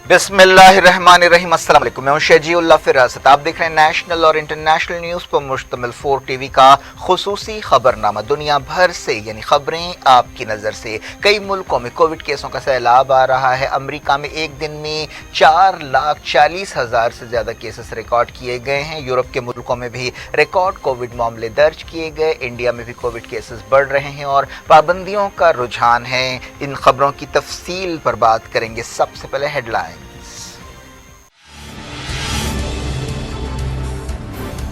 बिस्मिल्लाहिर्रहमानिर्रहीम। अस्सलाम वालेकुम। मैं हूं शजीउल्लाह फिरासत। आप देख रहे हैं नेशनल और इंटरनेशनल न्यूज़ पर मुश्तमिल 4 टीवी का खुसूसी खबरनामा। दुनिया भर से यानी खबरें आपकी नज़र से। कई मुल्कों में कोविड केसों का सैलाब आ रहा है। अमेरिका में एक दिन में 4,40,000 से ज़्यादा केसेस रिकॉर्ड किए गए हैं। यूरोप के मुल्कों में भी रिकॉर्ड कोविड मामले दर्ज किए गए। इंडिया में भी कोविड केसेस बढ़ रहे हैं और पाबंदियों का रुझान है। इन खबरों की तफसील पर बात करेंगे। सबसे पहले हेडलाइन।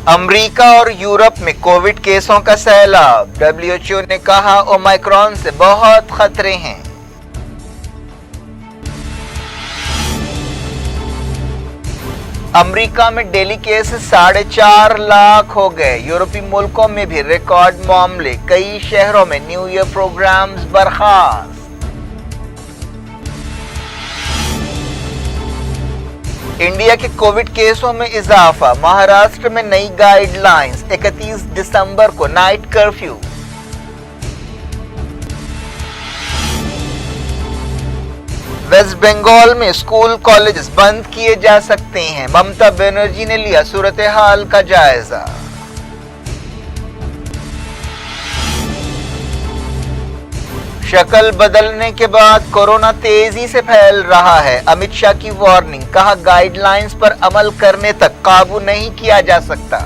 अमेरिका और यूरोप में कोविड केसों का सैलाब। WHO ने कहा ओमाइक्रॉन से बहुत खतरे हैं। अमेरिका में डेली केसेस 4.5 लाख हो गए। यूरोपीय मुल्कों में भी रिकॉर्ड मामले। कई शहरों में न्यू ईयर प्रोग्राम्स बर्खास्त। इंडिया के कोविड केसों में इजाफा। महाराष्ट्र में नई गाइडलाइंस। 31 दिसंबर को नाइट कर्फ्यू। वेस्ट बंगाल में स्कूल कॉलेजेस बंद किए जा सकते हैं। ममता बनर्जी ने लिया सूरत हाल का जायजा। शक्ल बदलने के बाद कोरोना तेजी से फैल रहा है। अमित शाह की वार्निंग। कहा गाइडलाइंस पर अमल करने तक काबू नहीं किया जा सकता।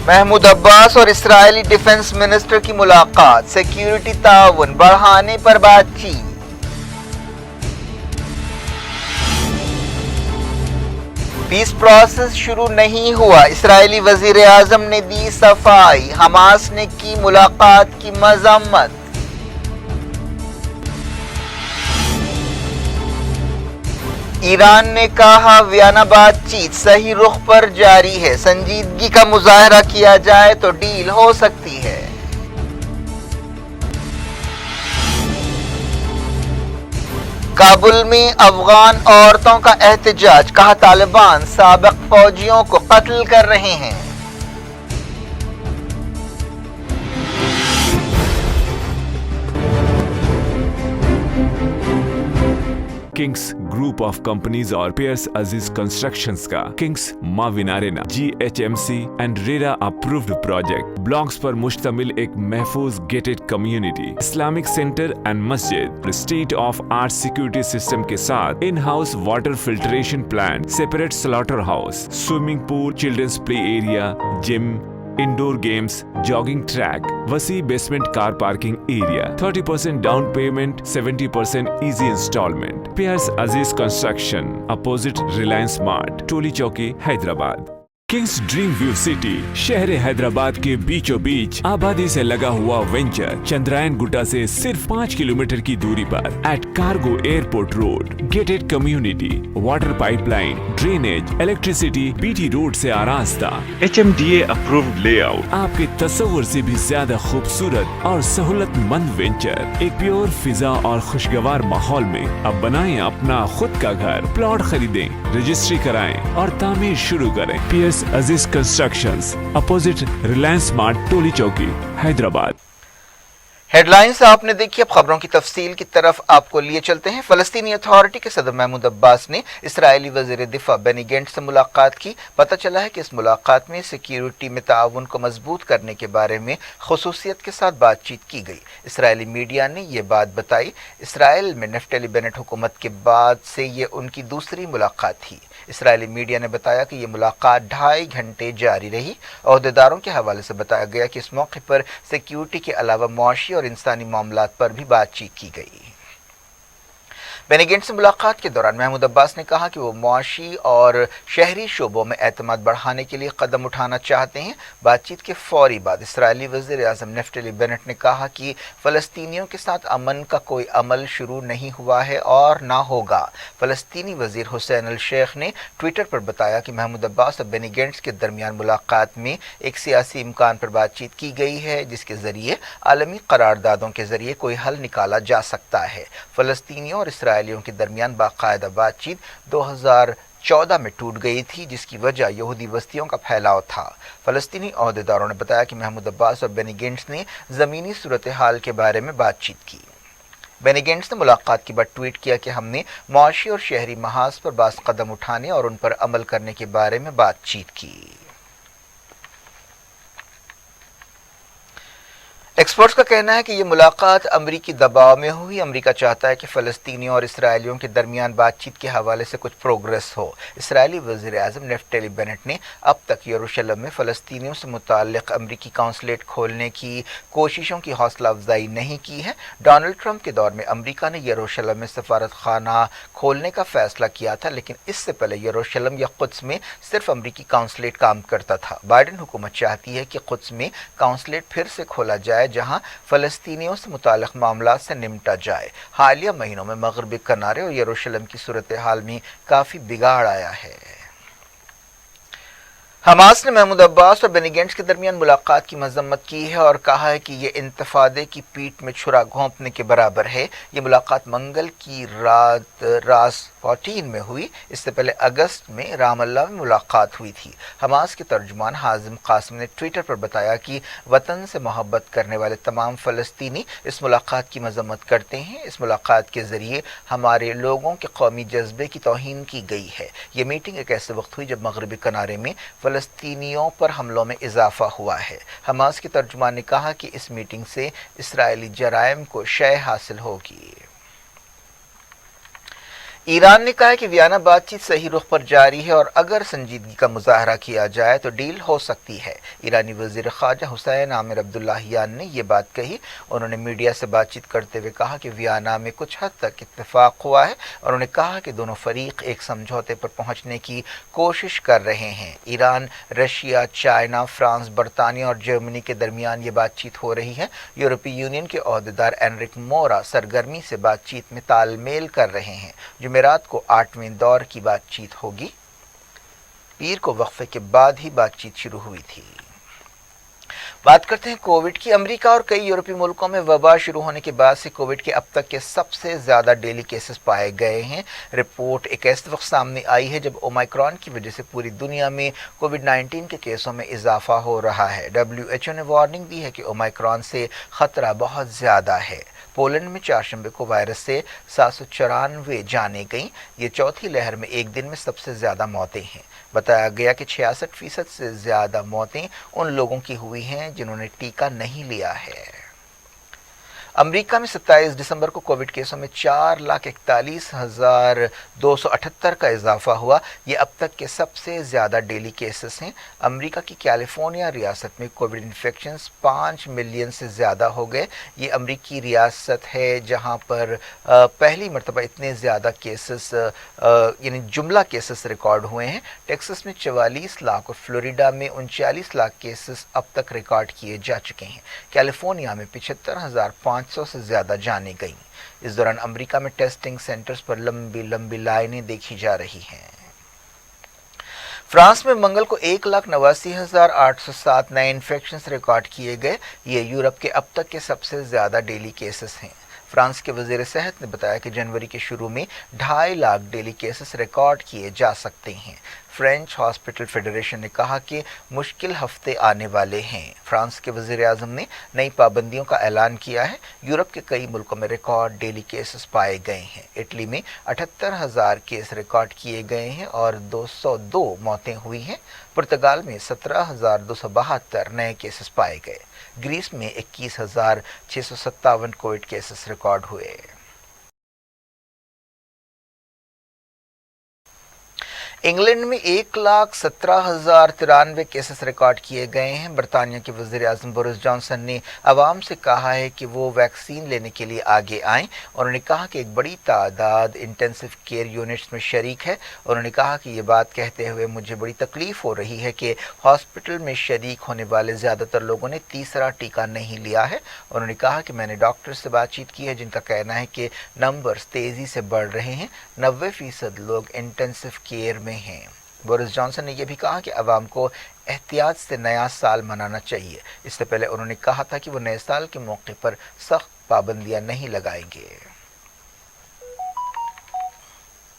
महमूद अब्बास और इस्राएली डिफेंस मिनिस्टर की मुलाकात। सिक्योरिटी ताउन बढ़ाने पर बातचीत। पीस प्रोसेस शुरू नहीं हुआ। इस्राएली वजीर आजम ने दी सफाई। हमास ने की मुलाकात की मजम्मत। ईरान ने कहा वियना बातचीत सही रुख पर जारी है। संजीदगी का मुजाहरा किया जाए तो डील हो सकती है। काबुल में अफगान औरतों का एहतजाज। कहा तालिबान साबिक फौजियों को कत्ल कर रहे हैं। किंग्स ग्रुप ऑफ कंपनीज और पियर्स अजीज कंस्ट्रक्शंस का किंग्स माविनारेना GHMC and RERA approved project blocks पर मुश्तमिल एक महफूज gated community, Islamic centre and मस्जिद, state of art security system के साथ in house water filtration plant, separate slaughter house, swimming pool, children's play area, gym, indoor games, jogging track, वसी basement car parking area, 30% down payment, 70% easy instalment. पियर्स Aziz construction, opposite Reliance mart, टोली चौकी, Hyderabad. Kings dream view city शहर हैदराबाद के बीचों बीच आबादी से लगा हुआ वेंचर चंद्रायन गुट्टा से सिर्फ 5 किलोमीटर की दूरी पर at cargo airport road. Gated community, water pipeline, drainage, electricity, BT road से आरास्ता, HMDA अप्रूव्ड लेआउट। आपके तस्वुर से भी ज्यादा खूबसूरत और सहूलतमंद वेंचर एक प्योर फिजा और खुशगवार माहौल में। अब बनाएं अपना खुद का घर। प्लॉट खरीदें, रजिस्ट्री कराएं और तामीर शुरू करें। Piers Aziz constructions, opposite Reliance mart, टोली चौकी, हैदराबाद। हेडलाइंस आपने देखी। अब खबरों की तफसील की तरफ आपको लिए चलते हैं। फलस्तीनी अथॉरिटी के सदर महमूद अब्बास ने इसराइली वजीर दिफा बेनी गेंट्स से मुलाकात की। पता चला है कि इस मुलाकात में सिक्योरिटी में ताउन को मजबूत करने के बारे में खुसूसियत के साथ बातचीत की गई। इसराइली मीडिया ने यह बात बताई। इसराइल में नफ्तली बेनेट हुकूमत के बाद से ये उनकी दूसरी मुलाकात थी। इसराइली मीडिया ने बताया कि ये मुलाकात 2.5 घंटे जारी रही। अहदेदारों के हवाले से बताया गया कि इस मौके पर सिक्योरिटी के अलावा मुआशी और इंसानी मामलात पर भी बातचीत की गई। बेनी गेंट्स से मुलाकात के दौरान महमूद अब्बास ने कहा कि वो मुआशी और शहरी शोबों में एतमाद बढ़ाने के लिए कदम उठाना चाहते हैं। बातचीत के फौरी बाद इसराइली वज़ीर आज़म नफ्तली बेनेट ने कहा कि फ़लस्तीनियों के साथ अमन का कोई अमल शुरू नहीं हुआ है और ना होगा। फ़लस्तीनी वज़ीर हुसैन अल शेख ने ट्विटर पर बताया कि महमूद अब्बास और बेनी गेंट्स के दरमियान मुलाकात में एक सियासी इम्कान पर बातचीत की गई है, जिसके ज़रिए आलमी करारदादों के ज़रिए कोई हल निकाला जा सकता है। फ़लस्तीनियों और इसराइलियों के दरमियान बाकायदा बातचीत 14 में टूट गई थी, जिसकी वजह यहूदी बस्तियों का फैलाव था। फलस्तीनी अहदेदारों ने बताया कि महमूद अब्बास और बेनी गेंट्स ने ज़मीनी सूरत हाल के बारे में बातचीत की। बेनी गेंट्स ने मुलाकात के बाद ट्वीट किया कि हमने मुआशी और शहरी महाज पर बास कदम उठाने और उन पर अमल करने के बारे में बातचीत की। एक्सपर्ट्स का कहना है कि ये मुलाकात अमरीकी दबाव में हुई। अमरीका चाहता है कि फ़लस्तीनियों और इसराइलियों के दरमियान बातचीत के हवाले से कुछ प्रोग्रेस हो। इसराइली वज़ीर-ए-आज़म नेफ्टली बेनेट ने अब तक यरूशलेम में फ़लस्तीनियों से मुताल्लिक़ अमरीकी कौंसलेट खोलने की कोशिशों की हौसला अफजाई नहीं की है। डोनाल्ड ट्रंप के दौर में अमरीका ने यरूशलेम में सफारत खाना खोलने का फैसला किया था, लेकिन इससे पहले यरूशलेम या कुद्स में सिर्फ अमरीकी कौंसलेट काम करता था। बाइडेन हुकूमत चाहती है कि कुद्स में कौंसलेट फिर से खोला जाए, जहां फ़लस्तीनियों से मुताल्लिक़ मामलात से निपटा जाए। हालिया महीनों में मग़रिबी किनारे और यरूशलेम की सूरत हाल में काफ़ी बिगाड़ आया है। हमास ने महमूद अब्बास और बेनी गेंट्स के दरमियान मुलाकात की मजम्मत की है और कहा है कि ये इंतफादे की पीठ में छुरा घोंपने के बराबर है। ये मुलाकात मंगल की रात रास 14 में हुई। इससे पहले अगस्त में रामल्ला में मुलाकात हुई थी। हमास के तर्जुमान हाजिम कासिम ने ट्विटर पर बताया कि वतन से मोहब्बत करने वाले तमाम फ़लस्तीनी इस मुलाकात की मजम्मत करते हैं। इस मुलाकात के ज़रिए हमारे लोगों के कौमी जज्बे की तौहीन की गई है। ये मीटिंग एक ऐसे वक्त हुई जब मगरबी किनारे में फ़लस्तीनियों पर हमलों में इजाफा हुआ है। हमास के तर्जुमान ने कहा कि इस मीटिंग से इसराइली जराइम को शय हासिल होगी। ईरान ने कहा है कि वियना बातचीत सही रुख पर जारी है और अगर संजीदगी का मुजाहरा किया जाए तो डील हो सकती है। ईरानी वज़ीर ख़ारजा हुसैन आमिर अब्दुल्लाहियान ने ये बात कही। उन्होंने मीडिया से बातचीत करते हुए कहा कि वियना में कुछ हद तक इत्तेफाक हुआ है। उन्होंने कहा कि दोनों फरीक एक समझौते पर पहुंचने की कोशिश कर रहे हैं। ईरान, रशिया, चाइना, फ्रांस, बरतानिया और जर्मनी के दरमियान ये बातचीत हो रही है। यूरोपीय यूनियन के अहदेदार एनरिक मोरा सरगर्मी से बातचीत में तालमेल कर रहे हैं। जुमेरात को 8वें दौर की बातचीत होगी। पीर को वक्फे के बाद ही बातचीत शुरू हुई थी। बात करते हैं कोविड की। अमेरिका और कई यूरोपीय मुल्कों में वबा शुरू होने के बाद से कोविड के अब तक के सबसे ज्यादा डेली केसेस पाए गए हैं। रिपोर्ट एक ऐसे वक्त सामने आई है जब ओमाइक्रॉन की वजह से पूरी दुनिया में कोविड-19 के केसों में इजाफा हो रहा है। WHO ने वार्निंग दी है कि ओमाइक्रॉन से खतरा बहुत ज्यादा है। पोलैंड में चारशंबे को वायरस से 794 जानें गईं। ये चौथी लहर में एक दिन में सबसे ज्यादा मौतें हैं। बताया गया कि 66% से ज्यादा मौतें उन लोगों की हुई हैं जिन्होंने टीका नहीं लिया है। अमेरिका में 27 दिसंबर को कोविड केसों में 4,41,278 का इजाफा हुआ। ये अब तक के सबसे ज़्यादा डेली केसेस हैं। अमेरिका की कैलिफोर्निया रियासत में कोविड इन्फेक्शंस 5 मिलियन से ज़्यादा हो गए। ये अमेरिकी रियासत है जहां पर पहली मरतबा इतने ज़्यादा केसेस यानी जुमला केसेस रिकॉर्ड हुए हैं। टेक्सास में 44 लाख और फ्लोरिडा में 39 लाख केसेस अब तक रिकॉर्ड किए जा चुके हैं। कैलिफोर्निया में 75,500 से ज्यादा जाने गईं। इस दौरान अमेरिका में टेस्टिंग सेंटर्स पर लंबी लाइनें देखी जा रही हैं। फ्रांस में मंगल को 1,89,807 नए इन्फेक्शंस रिकॉर्ड किए गए। ये यूरोप के अब तक के सबसे ज्यादा डेली केसेस हैं। फ्रांस के वजीर सेहत ने बताया कि जनवरी के शुरू में 2.5 लाख डेली केसेस रिकॉर्ड किए जा सकते हैं। फ्रेंच हॉस्पिटल फेडरेशन ने कहा कि मुश्किल हफ्ते आने वाले हैं। फ्रांस के वजीर आज़म ने नई पाबंदियों का ऐलान किया है। यूरोप के कई मुल्कों में रिकॉर्ड डेली केसेस पाए गए हैं। इटली में 78,000 केस रिकॉर्ड किए गए हैं और 202 मौतें हुई हैं। पुर्तगाल में 17,272 नए केसेस पाए गए। ग्रीस में 21,657 कोविड केसेस रिकॉर्ड हुए। इंग्लैंड में 1,17,093 केसेस रिकॉर्ड किए गए हैं। बरतानिया के वज़ीर आज़म बोरिस जॉनसन ने आवाम से कहा है कि वो वैक्सीन लेने के लिए आगे आएं। उन्होंने कहा कि एक बड़ी तादाद इंटेंसिव केयर यूनिट्स में शरीक है। उन्होंने कहा कि ये बात कहते हुए मुझे बड़ी तकलीफ हो रही है कि हॉस्पिटल में शरीक होने वाले ज़्यादातर लोगों ने तीसरा टीका नहीं लिया है। उन्होंने कहा कि मैंने डॉक्टर से बातचीत की है जिनका कहना है कि नंबर्स तेज़ी से बढ़ रहे हैं। 90% लोग इंटेंसिव केयर में हैं। बोरिस जॉनसन ने यह भी कहा कि अवाम को एहतियात से नया साल मनाना चाहिए। इससे पहले उन्होंने कहा था कि वो नए साल के मौके पर सख्त पाबंदियां नहीं लगाएंगे।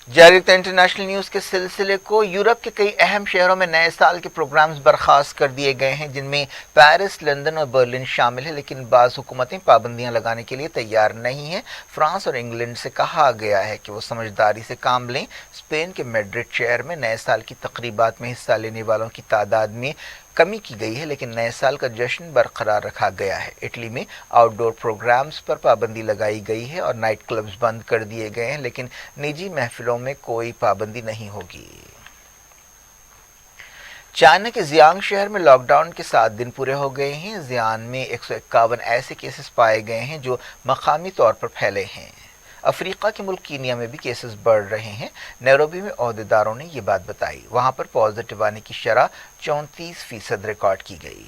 जारी रखते इंटरनेशनल न्यूज़ के सिलसिले को। यूरोप के कई अहम शहरों में नए साल के प्रोग्राम्स बर्खास्त कर दिए गए हैं, जिनमें पेरिस, लंदन और बर्लिन शामिल है, लेकिन बाज़ हुकूमतें पाबंदियां लगाने के लिए तैयार नहीं हैं। फ्रांस और इंग्लैंड से कहा गया है कि वो समझदारी से काम लें। स्पेन के मैड्रिड शहर में नए साल की तकरीबात में हिस्सा लेने वालों की तादाद में कमी की गई है, लेकिन नए साल का जश्न बरकरार रखा गया है। इटली में आउटडोर प्रोग्राम्स पर पाबंदी लगाई गई है और नाइट क्लब्स बंद कर दिए गए हैं, लेकिन निजी महफिलों में कोई पाबंदी नहीं होगी। चाइना के जियांग शहर में लॉकडाउन के 7 दिन पूरे हो गए हैं। जियान में 151 ऐसे केसेस पाए गए हैं जो मकामी तौर पर फैले हैं। अफ्रीका के मुल्क कीनिया में भी केसेस बढ़ रहे हैं। नैरोबी में ओहदेदारों ने ये बात बताई। वहां पर पॉजिटिव आने की शरह 34% रिकॉर्ड की गई।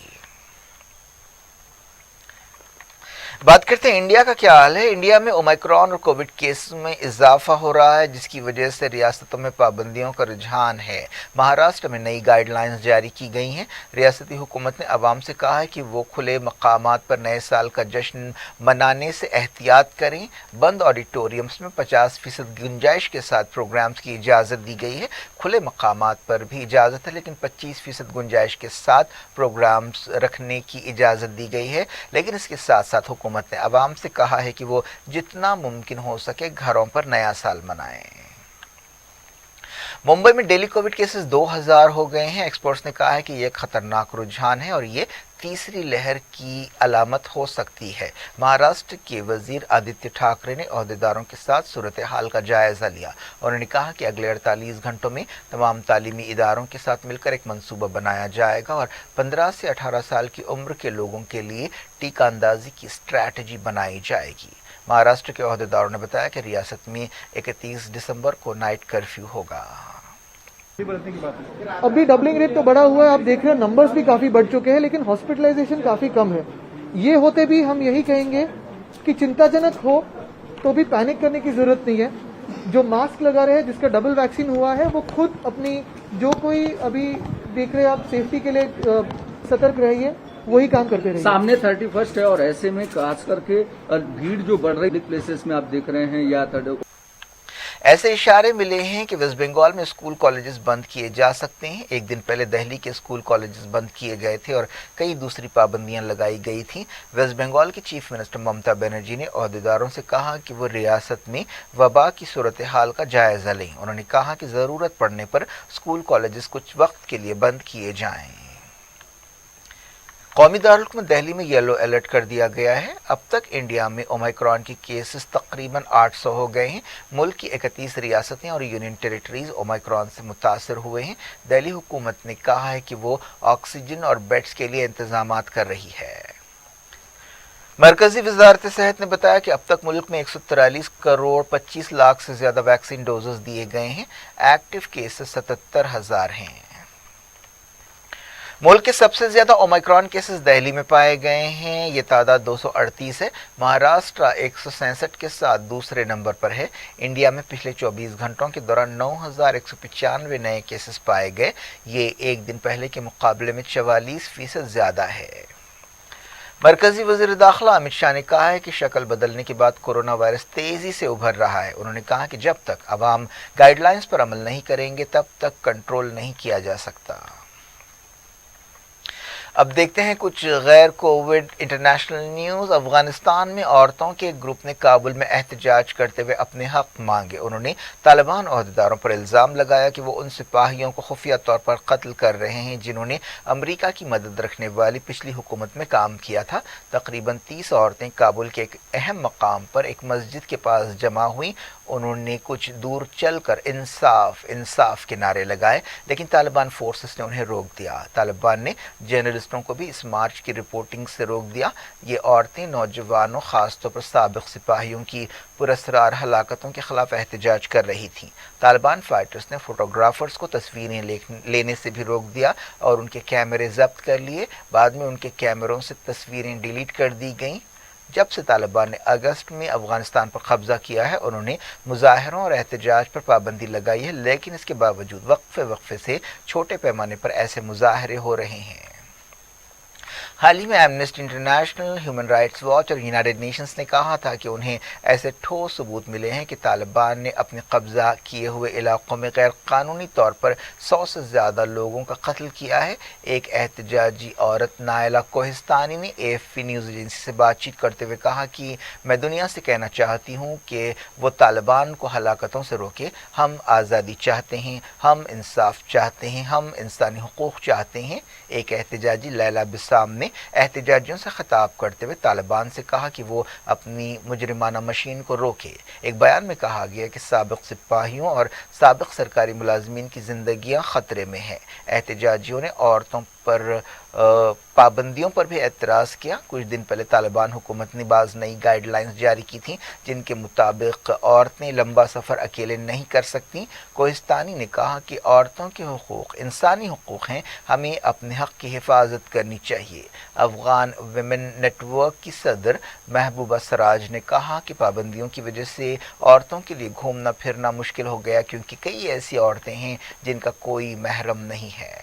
बात करते हैं इंडिया का क्या हाल है। इंडिया में ओमाइक्रॉन और कोविड केस में इजाफा हो रहा है, जिसकी वजह से रियासतों में पाबंदियों का रुझान है। महाराष्ट्र में नई गाइडलाइंस जारी की गई हैं। रियासती हुकूमत ने अवाम से कहा है कि वो खुले मकामात पर नए साल का जश्न मनाने से एहतियात करें। बंद ऑडिटोरियम्स में 50% गुंजाइश के साथ प्रोग्राम्स की इजाज़त दी गई है। खुले मकामात पर भी इजाज़त है, लेकिन 25% गुंजाइश के साथ प्रोग्राम्स रखने की इजाज़त दी गई है। लेकिन इसके साथ साथ हुकूमत ने अवाम से कहा है कि वो जितना मुमकिन हो सके घरों पर नया साल मनाएं। मुंबई में डेली कोविड केसेस 2000 हो गए हैं। एक्सपर्ट्स ने कहा है कि यह खतरनाक रुझान है और ये तीसरी लहर की अलामत हो सकती है। महाराष्ट्र के वजीर आदित्य ठाकरे ने ओहदेदारों के साथ सूरत हाल का जायजा लिया। उन्होंने कहा कि अगले 48 घंटों में तमाम तालीमी इदारों के साथ मिलकर एक मंसूबा बनाया जाएगा और 15 से 18 साल की उम्र के लोगों के लिए टीका अंदाजी की स्ट्रैटेजी बनाई जाएगी। महाराष्ट्र के ओहदेदारों ने बताया कि रियासत में 31 दिसंबर को नाइट कर्फ्यू होगा। अभी डबलिंग रेट तो बढ़ा हुआ है, आप देख रहे हो नंबर्स भी काफी बढ़ चुके हैं, लेकिन हॉस्पिटलाइजेशन काफी कम है। ये होते भी हम यही कहेंगे कि चिंताजनक हो तो भी पैनिक करने की जरूरत नहीं है। जो मास्क लगा रहे हैं, जिसका डबल वैक्सीन हुआ है, वो खुद अपनी जो कोई अभी देख रहे हैं आप सेफ्टी के लिए सतर्क रहिए, वही काम करते रहिए। सामने 31 है और ऐसे में खास करके भीड़ जो बढ़ रही प्लेसेस में आप देख रहे हैं या ऐसे इशारे मिले हैं कि वेस्ट बंगाल में स्कूल कॉलेजेस बंद किए जा सकते हैं। एक दिन पहले दिल्ली के स्कूल कॉलेजेस बंद किए गए थे और कई दूसरी पाबंदियां लगाई गई थी। वेस्ट बंगाल की चीफ मिनिस्टर ममता बनर्जी ने ओहदेदारों से कहा कि वो रियासत में वबा की सूरत हाल का जायजा लें। उन्होंने कहा कि ज़रूरत पड़ने पर स्कूल कॉलेजेस कुछ वक्त के लिए बंद किए जाएं। कौमी दारुल दिल्ली में येलो अलर्ट कर दिया गया है। अब तक इंडिया में ओमाइक्रॉन के केसेस तकरीबन 800 हो गए हैं। मुल्क की 31 रियासतें और यूनियन टेरिटरीज ओमाइक्रॉन से मुतासर हुए हैं। दिल्ली हुकूमत ने कहा है कि वो ऑक्सीजन और बेड्स के लिए इंतजामात कर रही है। मरकजी वजारत सेहत ने बताया कि अब तक मुल्क में 143 करोड़ 25 लाख से ज्यादा वैक्सीन डोजेस दिए गए हैं। एक्टिव केसेस 77,000 हैं। मुल्क के सबसे ज्यादा ओमाइक्रॉन केसेस दिल्ली में पाए गए हैं। ये तादाद 238 है। महाराष्ट्र 167 के साथ दूसरे नंबर पर है। इंडिया में पिछले 24 घंटों के दौरान 9,195 नए केसेस पाए गए। ये एक दिन पहले के मुकाबले में 44% ज्यादा है। मरकजी वज़ीर दाखिला अमित शाह ने कहा है कि शक्ल बदलने के बाद कोरोना वायरस तेजी से उभर रहा है। उन्होंने कहा कि जब तक अवाम गाइडलाइंस पर अमल नहीं करेंगे तब तक कंट्रोल नहीं किया जा सकता। अब देखते हैं कुछ गैर कोविड इंटरनेशनल न्यूज़। अफगानिस्तान में औरतों के एक ग्रुप ने काबुल में एहतजाज करते हुए अपने हक मांगे। उन्होंने तालिबान ओहदेदारों पर इल्ज़ाम लगाया कि वो उन सिपाहियों को खुफिया तौर पर कत्ल कर रहे हैं जिन्होंने अमेरिका की मदद रखने वाली पिछली हुकूमत में काम किया था। तकरीबन 30 औरतें काबुल के एक अहम मकाम पर एक मस्जिद के पास जमा हुई। उन्होंने कुछ दूर चलकर इंसाफ इंसाफ के नारे लगाए, लेकिन तालिबान फोर्सेस ने उन्हें रोक दिया। तालिबान ने जर्नलिस्टों को भी इस मार्च की रिपोर्टिंग से रोक दिया। ये औरतें नौजवानों, खासतौर पर साबिक सिपाहियों की पुरस्रार हलाकतों के खिलाफ एहतजाज कर रही थीं। तालिबान फाइटर्स ने फोटोग्राफर्स को तस्वीरें लेने से भी रोक दिया और उनके कैमरे जब्त कर लिए। बाद में उनके कैमरों से तस्वीरें डिलीट कर दी गईं। जब से तालिबान ने अगस्त में अफगानिस्तान पर कब्जा किया है, उन्होंने मुजाहरों और एहतजाज पर पाबंदी लगाई है, लेकिन इसके बावजूद वक्फे से छोटे पैमाने पर ऐसे मुजाहरे हो रहे हैं। حال ہی میں Amnesty international, human rights watch اور یونائیٹڈ نیشنز نے کہا تھا کہ انہیں ایسے ٹھوس ثبوت ملے ہیں کہ طالبان نے اپنے قبضہ کیے ہوئے علاقوں میں غیر قانونی طور پر 100 سے زیادہ لوگوں کا قتل کیا ہے۔ ایک احتجاجی عورت نائلہ کوہستانی نے AFP نیوز ایجنسی سے بات چیت کرتے ہوئے کہا کہ میں دنیا سے کہنا چاہتی ہوں کہ وہ طالبان کو ہلاکتوں سے روکے۔ ہم آزادی چاہتے ہیں، ہم انصاف چاہتے ہیں، ہم انسانی حقوق چاہتے ہیں۔ ایک احتجاجی لیلا بسام نے احتجاجیوں سے خطاب کرتے ہوئے طالبان سے کہا کہ وہ اپنی مجرمانہ مشین کو روکے۔ ایک بیان میں کہا گیا کہ سابق سپاہیوں اور سابق سرکاری ملازمین کی زندگیاں خطرے میں ہیں۔ احتجاجیوں نے عورتوں پر پابندیوں پر بھی اعتراض کیا۔ کچھ دن پہلے طالبان حکومت نے بعض نئی گائیڈ لائنز جاری کی تھیں جن کے مطابق عورتیں لمبا سفر اکیلے نہیں کر سکتیں۔ کوہستانی نے کہا کہ عورتوں کے حقوق انسانی حقوق ہیں، ہمیں اپنے حق کی حفاظت کرنی چاہیے۔ افغان ویمن نیٹ ورک کی صدر محبوبہ سراج نے کہا کہ پابندیوں کی وجہ سے عورتوں کے لیے گھومنا پھرنا مشکل ہو گیا کیونکہ کئی ایسی عورتیں ہیں جن کا کوئی محرم نہیں ہے۔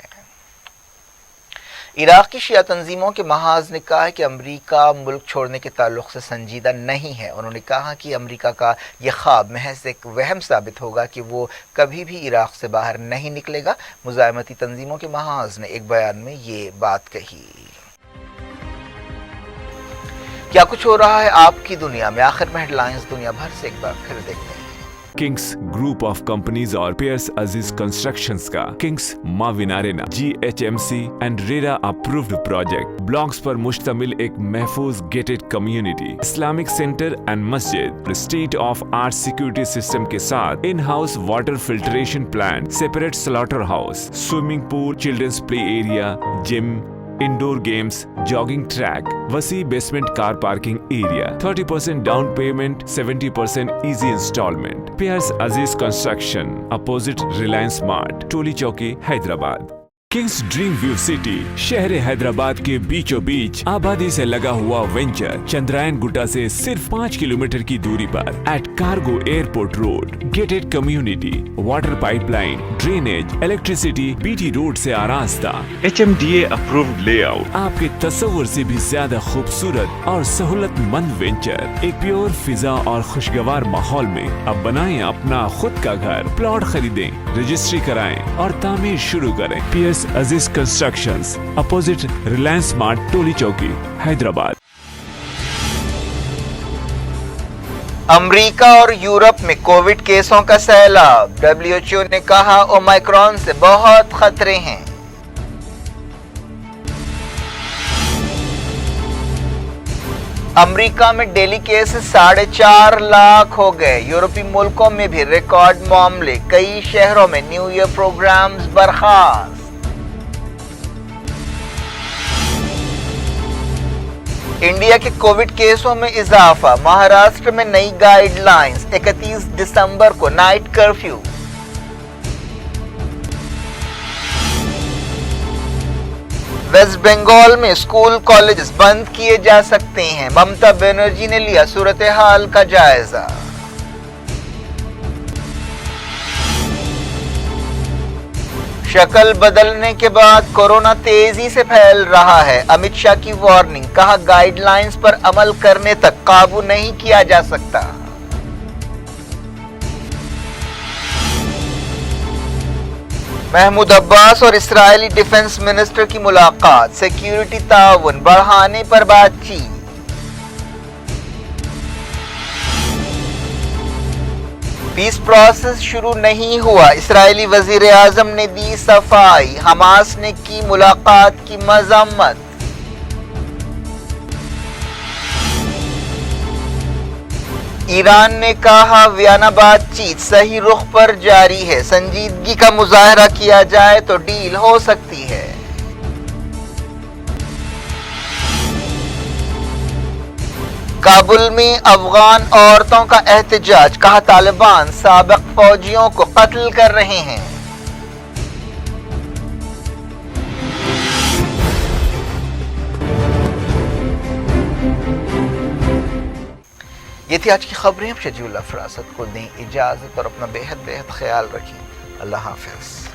عراق کی شیعہ تنظیموں کے محاذ نے کہا ہے کہ امریکہ ملک چھوڑنے کے تعلق سے سنجیدہ نہیں ہے۔ انہوں نے کہا کہ امریکہ کا یہ خواب محض ایک وہم ثابت ہوگا کہ وہ کبھی بھی عراق سے باہر نہیں نکلے گا۔ مزاحمتی تنظیموں کے محاذ نے ایک بیان میں یہ بات کہی۔ کیا کچھ ہو رہا ہے آپ کی دنیا میں؟ آخر میں ہیڈ لائنز دنیا بھر سے ایک بار پھر دیکھتے ہیں۔ کنگس گروپ آف کمپنیز اور پیئرس عزیز کنسٹرکشنز کا کنگس معاون arena GHMC and RERA approved project blocks پر مشتمل ایک محفوظ gated community, Islamic centre and مسجد، state of art security system کے ساتھ in house water filtration plant, separate slaughter house, swimming pool, children's play area, gym, indoor games, jogging track, وسیع basement car parking area, 30% down payment, 70% easy instalment. پیئرس عزیز construction, opposite Reliance Mart, Toli Chowki, Hyderabad. Kings dream view city, شہر حیدرآباد کے بیچوں بیچ آبادی سے لگا ہوا venture, Chandrayan گٹا سے صرف 5 کلومیٹر کی دوری پر at cargo airport road, gated community, water pipeline, drainage, electricity, BT road سے آراستہ، HMDA اپرووڈ لے آؤٹ، آپ کے تصور سے بھی زیادہ خوبصورت اور سہولت مند وینچر، ایک پیور فضا اور خوشگوار ماحول میں۔ اب بنائیں اپنا خود کا گھر، پلاٹ خریدیں، رجسٹری کرائیں اور تعمیر شروع کریں۔ Periods Aziz constructions, opposite Reliance Mart, Toli Chowki, Hyderabad. امریکہ اور یورپ میں کووڈ کیسوں کا سیلاب، WHO نے کہا اومائکرون سے بہت خطرے ہیں۔ امریکہ میں ڈیلی کیسز 4.5 لاکھ ہو گئے۔ یورپی ملکوں میں بھی ریکارڈ معاملے، کئی شہروں میں نیو ایئر پروگرامز برخاست۔ انڈیا کے کووڈ کیسوں میں اضافہ، مہاراشٹر میں نئی گائیڈ لائنز، 31 دسمبر کو نائٹ کرفیو۔ ویسٹ بنگال میں اسکول کالجز بند کیے جا سکتے ہیں، ممتا بنرجی نے لیا صورتحال کا جائزہ۔ شکل بدلنے کے بعد کورونا تیزی سے پھیل رہا ہے، امت شاہ کی وارننگ، کہا گائیڈ لائنز پر عمل کرنے تک قابو نہیں کیا جا سکتا۔ محمود عباس اور اسرائیلی ڈیفنس منسٹر کی ملاقات، سیکیورٹی تعاون بڑھانے پر بات چیت۔ پیس پروسیس شروع نہیں ہوا، اسرائیلی وزیر اعظم نے دی صفائی، حماس نے کی ملاقات کی مذمت۔ ایران نے کہا ویانا بات چیت صحیح رخ پر جاری ہے، سنجیدگی کا مظاہرہ کیا جائے تو ڈیل ہو سکتی ہے۔ کابل میں افغان عورتوں کا احتجاج، کہا طالبان سابق فوجیوں کو قتل کر رہے ہیں۔ یہ تھی آج کی خبریں۔ اب شجیع اللہ فراست کو دیں اجازت اور اپنا بے حد خیال رکھیں۔ اللہ حافظ۔